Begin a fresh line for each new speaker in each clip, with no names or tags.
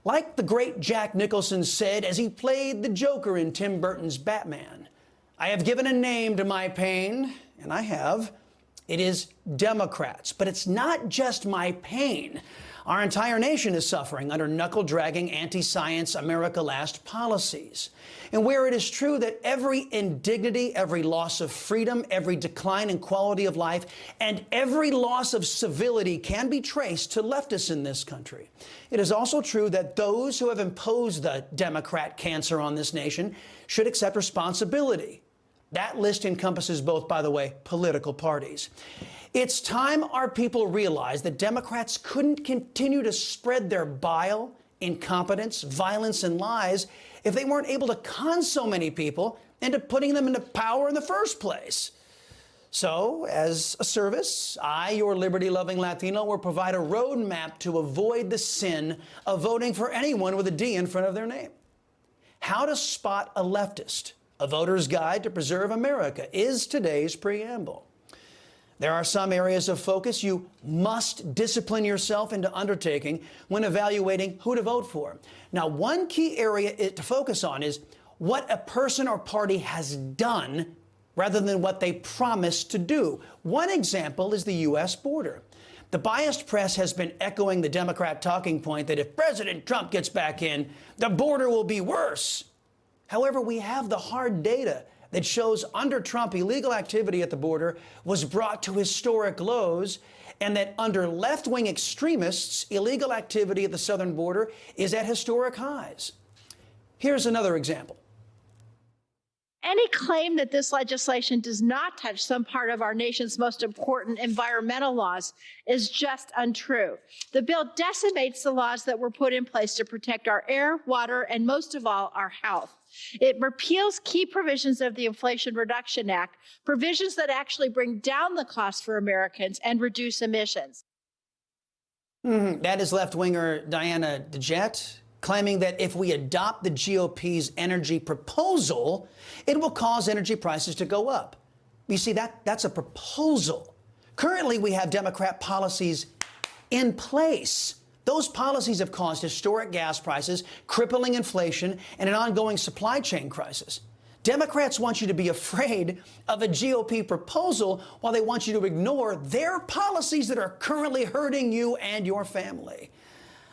Like the great Jack Nicholson said as he played the Joker in Tim Burton's Batman, I have given a name to my pain, and I have. It is Democrats. But it's not just my pain. Our entire nation is suffering under knuckle-dragging, anti-science, America Last policies. And where it is true that every indignity, every loss of freedom, every decline in quality of life, and every loss of civility can be traced to leftists in this country, it is also true that those who have imposed the Democrat cancer on this nation should accept responsibility. That list encompasses both, by the way, political parties. It's time our people realize that Democrats couldn't continue to spread their bile, incompetence, violence, and lies if they weren't able to con so many people into putting them into power in the first place. So, as a service, I, your liberty-loving Latino, will provide a roadmap to avoid the sin of voting for anyone with a D in front of their name. How to spot a leftist. A Voter's Guide to Preserve America is today's preamble. There are some areas of focus you must discipline yourself into undertaking when evaluating who to vote for. Now, one key area to focus on is what a person or party has done rather than what they promised to do. One example is the U.S. border. The biased press has been echoing the Democrat talking point that if President Trump gets back in, the border will be worse. However, we have the hard data that shows under Trump, illegal activity at the border was brought to historic lows, and that under left-wing extremists, illegal activity at the southern border is at historic highs. Here's another example.
Any claim that this legislation does not touch some part of our nation's most important environmental laws is just untrue. The bill decimates the laws that were put in place to protect our air, water, and most of all, our health. It repeals key provisions of the Inflation Reduction Act, provisions that actually bring down the cost for Americans and reduce emissions.
That is left-winger Diana DeJette, claiming that if we adopt the GOP's energy proposal, it will cause energy prices to go up. You see, that's a proposal. Currently, we have Democrat policies in place. Those policies have caused historic gas prices, crippling inflation, and an ongoing supply chain crisis. Democrats want you to be afraid of a GOP proposal while they want you to ignore their policies that are currently hurting you and your family.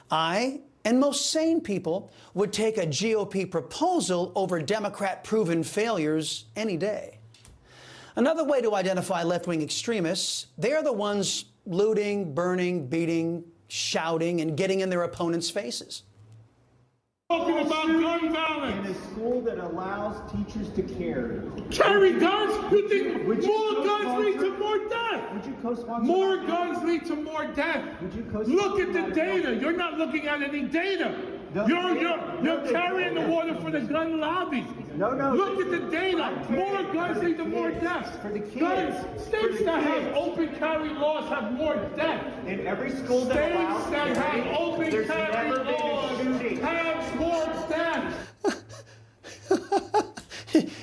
I and most sane people would take a GOP proposal over Democrat-proven failures any day. Another way to identify left-wing extremists, they are the ones looting, burning, beating, shouting, and getting in their opponents' faces.
Talking about gun violence.
In a school that allows teachers to carry.
Carry guns? You think more guns lead to more death?
Would you co-sponsor?
More guns lead to more death.
Would you co-sponsor?
Look at the data. You're not looking at any data. You're carrying the water for the gun lobby.
No.
Look at the data. More guns lead to more deaths.
For the kids.
Guns, states that have open carry laws have more deaths.
In every school that allows
States that have open
there's
carry
never been a
laws
shooting.
have more deaths.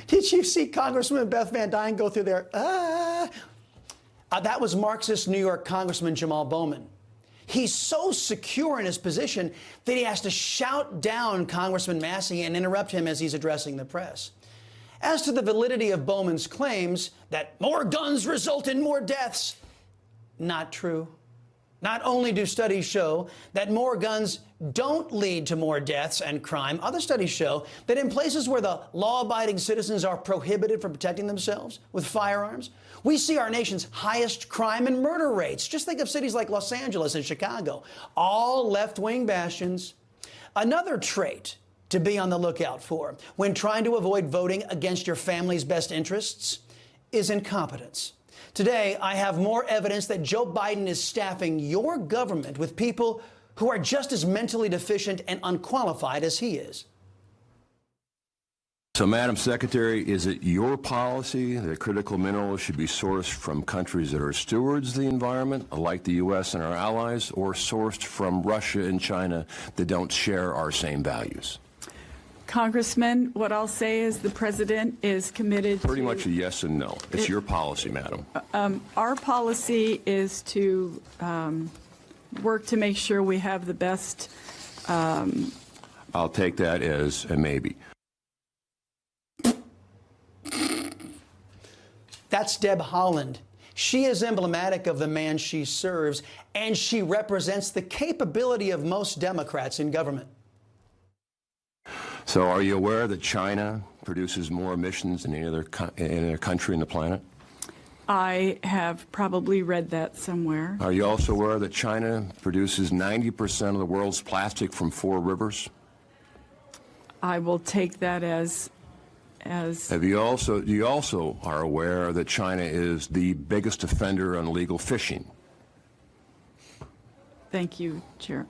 Did you see Congresswoman Beth Van Duyne go through there? That was Marxist New York Congressman Jamal Bowman. He's so secure in his position that he has to shout down Congressman Massey and interrupt him as he's addressing the press. As to the validity of Bowman's claims that more guns result in more deaths, not true. Not only do studies show that more guns don't lead to more deaths and crime, other studies show that in places where the law-abiding citizens are prohibited from protecting themselves with firearms, we see our nation's highest crime and murder rates. Just think of cities like Los Angeles and Chicago, all left-wing bastions. Another trait to be on the lookout for when trying to avoid voting against your family's best interests is incompetence. Today, I have more evidence that Joe Biden is staffing your government with people who are just as mentally deficient and unqualified as he is.
So, Madam Secretary, is it your policy that critical minerals should be sourced from countries that are stewards of the environment, like the U.S. and our allies, or sourced from Russia and China that don't share our same values?
Congressman, what I'll say is the president is committed
Pretty much a yes and no. It's your policy, madam.
Our policy is to work to make sure we have the best
I'll take that as a maybe.
That's Deb Haaland. She is emblematic of the man she serves, and she represents the capability of most Democrats in government.
So are you aware that China produces more emissions than any other country on the planet?
I have probably read that somewhere.
Are you also aware that China produces 90% of the world's plastic from 4 rivers?
I will take that as
You also are aware that China is the biggest offender on illegal fishing?
Thank you, Chair.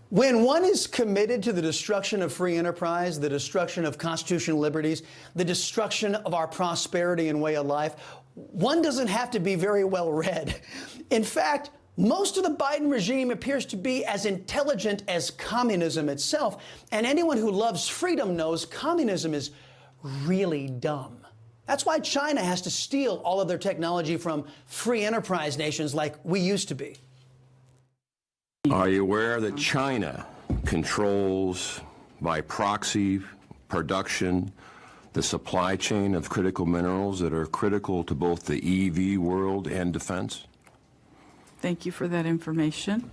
When one is committed to the destruction of free enterprise, the destruction of constitutional liberties, the destruction of our prosperity and way of life, one doesn't have to be very well read. In fact, most of the Biden regime appears to be as intelligent as communism itself. And anyone who loves freedom knows communism is really dumb. That's why China has to steal all of their technology from free enterprise nations like we used to be.
Are you aware that China controls by proxy production, the supply chain of critical minerals that are critical to both the EV world and defense?
Thank you for that information.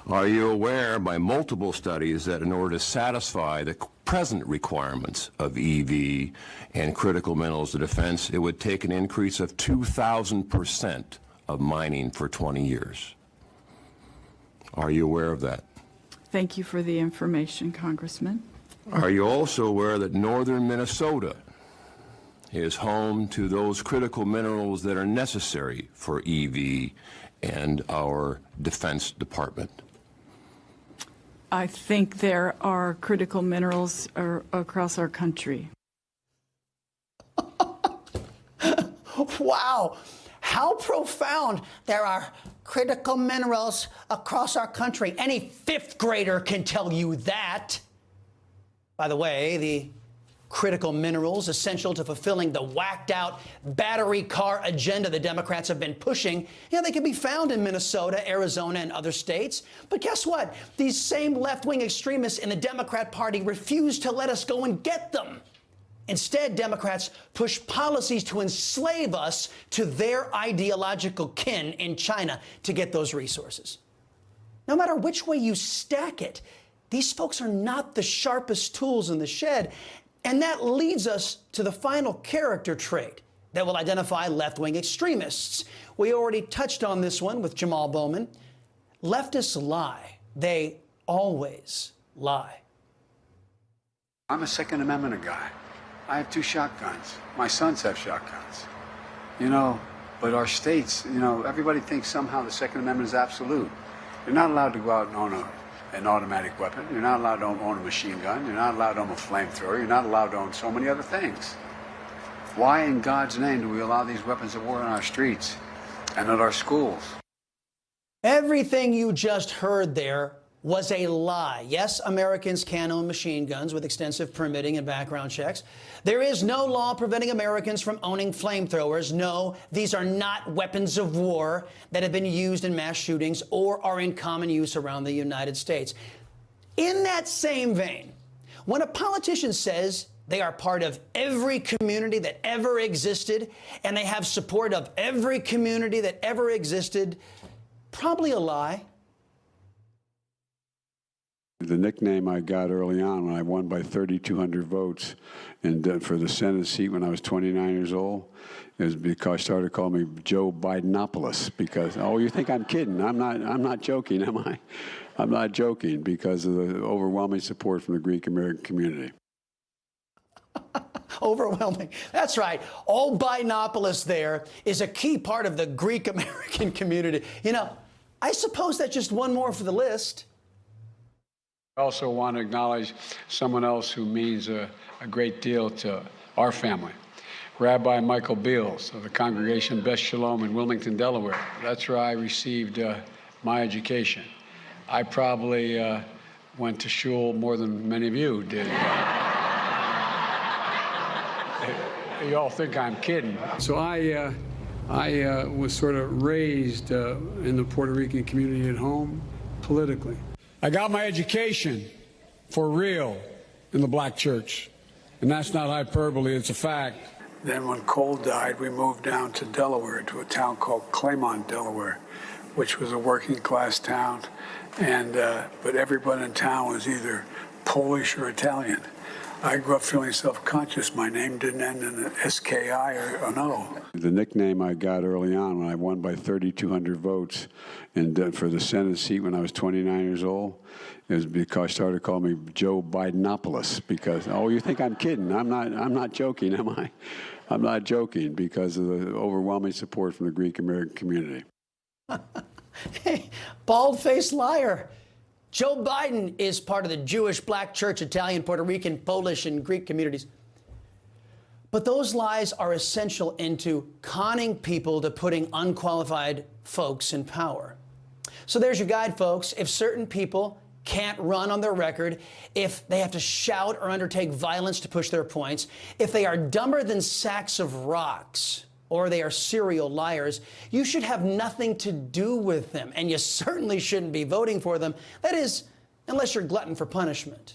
Are you aware by multiple studies that in order to satisfy the present requirements of EV and critical minerals to defense, it would take an increase of 2,000% of mining for 20 years? Are you aware of that?
Thank you for the information, Congressman.
Are you also aware that northern Minnesota is home to those critical minerals that are necessary for EV and our Defense Department?
I think there are critical minerals across our country.
Wow, how profound. There are critical minerals across our country. Any fifth grader can tell you that. By the way, the critical minerals essential to fulfilling the whacked out battery car agenda the Democrats have been pushing, they can be found in Minnesota, Arizona, and other states. But guess what? These same left-wing extremists in the Democrat Party refuse to let us go and get them. Instead, Democrats push policies to enslave us to their ideological kin in China to get those resources. No matter which way you stack it, these folks are not the sharpest tools in the shed. And that leads us to the final character trait that will identify left-wing extremists. We already touched on this one with Jamal Bowman. Leftists lie. They always lie.
I'm a Second Amendment guy. I have 2 shotguns. My sons have shotguns. But our states, everybody thinks somehow the Second Amendment is absolute. You're not allowed to go out and own an automatic weapon. You're not allowed to own a machine gun. You're not allowed to own a flamethrower. You're not allowed to own so many other things. Why in God's name do we allow these weapons of war on our streets and at our schools?
Everything you just heard there was a lie. Yes, Americans can own machine guns with extensive permitting and background checks. There is no law preventing Americans from owning flamethrowers. No, these are not weapons of war that have been used in mass shootings or are in common use around the United States. In that same vein, when a politician says they are part of every community that ever existed and they have support of every community that ever existed, probably a lie.
The nickname I got early on when I won by 3,200 votes and for the Senate seat when I was 29 years old is because I started calling me Joe Bidenopoulos because, oh, you think I'm kidding. I'm not joking, am I? I'm not joking because of the overwhelming support from the Greek American community.
Overwhelming. That's right. Old Bidenopoulos there is a key part of the Greek American community. I suppose that's just one more for the list.
I also want to acknowledge someone else who means a great deal to our family. Rabbi Michael Beals of the Congregation Beth Shalom in Wilmington, Delaware. That's where I received my education. I probably went to shul more than many of you did. You all think I'm kidding. So I I was sort of raised in the Puerto Rican community at home, politically. I got my education for real in the black church. And that's not hyperbole, it's a fact. Then when Cole died, we moved down to Delaware, to a town called Claymont, Delaware, which was a working class town. And but everyone in town was either Polish or Italian. I grew up feeling self-conscious. My name didn't end in an S-K-I or an O. The nickname I got early on when I won by 3,200 votes and for the Senate seat when I was 29 years old is because I started calling me Joe Bidenopoulos because, oh, you think I'm kidding. I'm not joking, am I? I'm not joking because of the overwhelming support from the Greek American community.
Hey, bald-faced liar. Joe Biden is part of the Jewish, black church, Italian, Puerto Rican, Polish, and Greek communities. But those lies are essential into conning people to putting unqualified folks in power. So there's your guide, folks. If certain people can't run on their record, if they have to shout or undertake violence to push their points, if they are dumber than sacks of rocks, or they are serial liars, you should have nothing to do with them, and you certainly shouldn't be voting for them. That is, unless you're glutton for punishment.